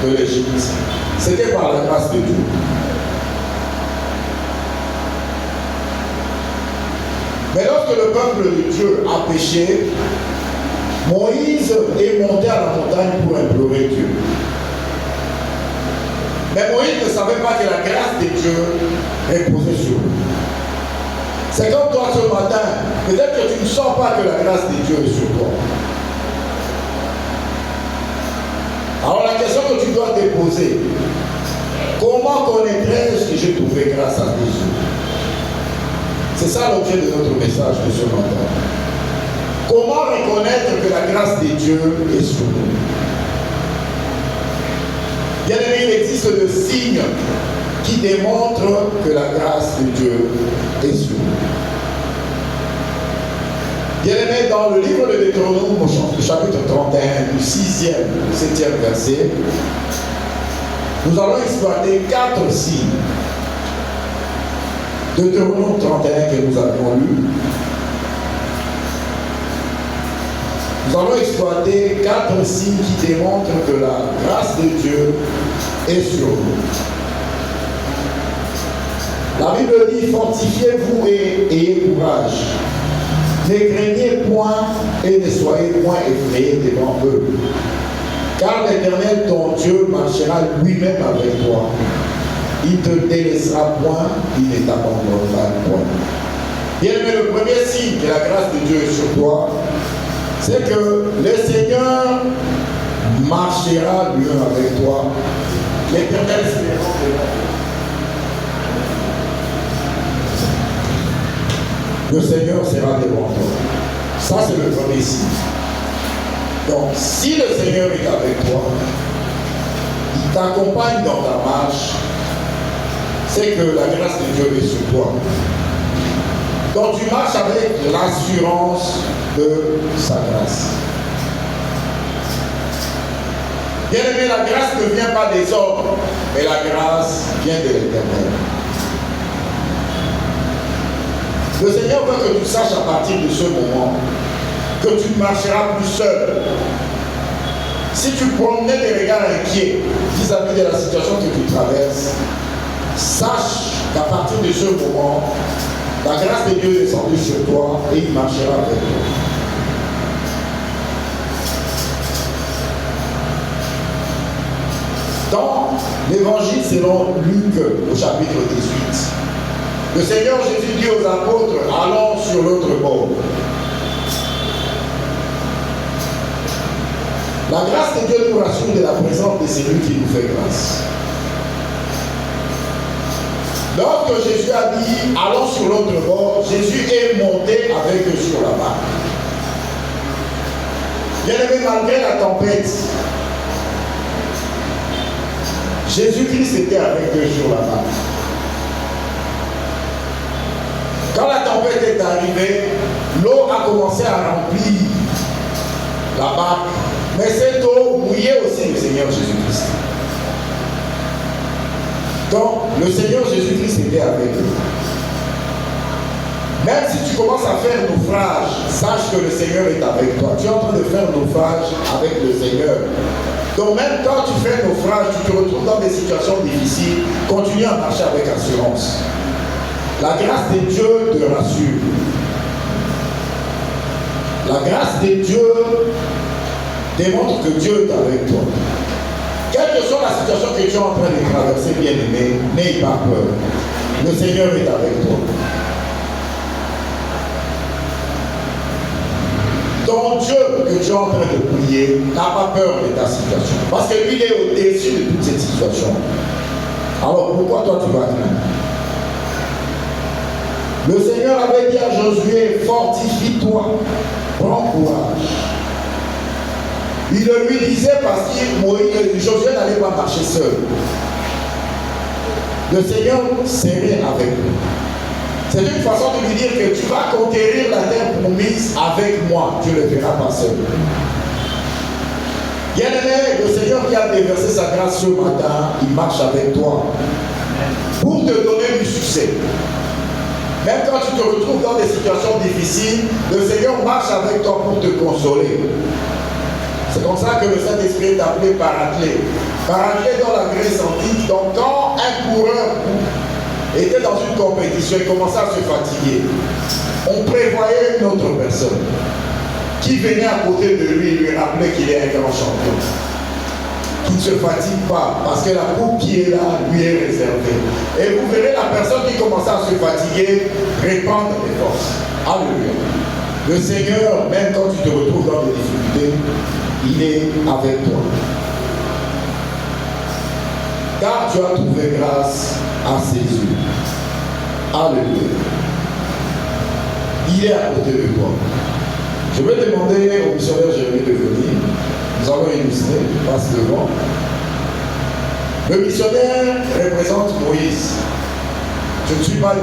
de l'Égypte, c'était par la grâce de Dieu. Mais lorsque le peuple de Dieu a péché, Moïse est monté à la montagne pour implorer Dieu. Mais Moïse ne savait pas que la grâce de Dieu reposait sur lui. C'est comme toi ce matin, peut-être que tu ne sens pas que la grâce de Dieu est sur toi. Alors la question que tu dois te poser, comment connaîtrais-je que j'ai trouvé grâce à Jésus? C'est ça l'objet de notre message de ce matin. Comment reconnaître que la grâce de Dieu est sur nous? Bien aimé, il existe des signes qui démontrent que la grâce de Dieu est sur nous. Bien aimé, dans le livre de Deutéronome, au chapitre 31, du 6e au 7e verset, nous allons exploiter 4 signes. Deutéronome 31 que nous avons lu. Nous allons exploiter 4 signes qui démontrent que la grâce de Dieu est sur nous. La Bible dit, fortifiez-vous et ayez courage. Ne craignez point et ne soyez point effrayés devant eux. Car l'Éternel, ton Dieu, marchera lui-même avec toi. Il ne te délaissera point, il ne t'abandonnera point. Bien aimé, le premier signe que la grâce de Dieu est sur toi, c'est que le Seigneur marchera lui-même avec toi. L'Éternel sera devant toi. Le Seigneur sera devant toi. Ça, c'est le premier signe. Donc, si le Seigneur est avec toi, il t'accompagne dans ta marche, c'est que la grâce de Dieu est sur toi. Donc, tu marches avec l'assurance de sa grâce. Bien aimé, la grâce ne vient pas des hommes, mais la grâce vient de l'Éternel. Le Seigneur veut que tu saches à partir de ce moment que tu ne marcheras plus seul. Si tu promenais des regards inquiets vis-à-vis de la situation que tu traverses, sache qu'à partir de ce moment, la grâce de Dieu est descendue sur toi et il marchera avec toi. Dans l'évangile selon Luc au chapitre 18, le Seigneur Jésus dit aux apôtres, allons sur l'autre bord. La grâce de Dieu nous rassure de la présence de celui qui nous fait grâce. Lorsque Jésus a dit, allons sur l'autre bord, Jésus est monté avec eux sur la barque. Bien aimé, malgré la tempête, Jésus-Christ était avec eux sur la barque. Quand la tempête est arrivée, l'eau a commencé à remplir la barque, mais cette eau mouillait aussi le Seigneur Jésus-Christ. Donc, le Seigneur Jésus-Christ était avec eux. Même si tu commences à faire naufrage, sache que le Seigneur est avec toi. Tu es en train de faire naufrage avec le Seigneur. Donc, même quand tu fais naufrage, tu te retrouves dans des situations difficiles, continue à marcher avec assurance. La grâce de Dieu te rassure. La grâce de Dieu démontre que Dieu est avec toi. Quelle que soit la situation que tu es en train de traverser, bien aimé, n'aie pas peur. Le Seigneur est avec toi. Ton Dieu que tu es en train de prier n'a pas peur de ta situation. Parce que lui, il est au-dessus de toute cette situation. Alors pourquoi toi tu vas craindre? Le Seigneur avait dit à Josué, fortifie-toi, prends courage. Il le lui disait parce que Josué n'allait pas marcher seul. Le Seigneur serait avec lui. C'est une façon de lui dire que tu vas conquérir la terre promise avec moi. Tu ne le feras pas seul. Bien aimé, le Seigneur qui a déversé sa grâce ce matin, il marche avec toi pour te donner du succès. Même quand tu te retrouves dans des situations difficiles, le Seigneur marche avec toi pour te consoler. C'est comme ça que le Saint-Esprit est appelé paraclet. Parallèle dans la Grèce antique, donc quand un coureur était dans une compétition et commençait à se fatiguer, on prévoyait une autre personne qui venait à côté de lui et lui rappelait qu'il est un grand champion. Qui ne se fatigue pas, parce que la coupe qui est là lui est réservée. Et vous verrez la personne qui commençait à se fatiguer répandre les forces. Alléluia. Le Seigneur, même quand tu te retrouves dans des difficultés, il est avec toi. Car tu as trouvé grâce à ses yeux. Alléluia. Il est à côté de toi. Je vais demander au missionnaire Jérémie de venir. Nous allons illustrer, passe devant. Le missionnaire représente Moïse. Je ne suis pas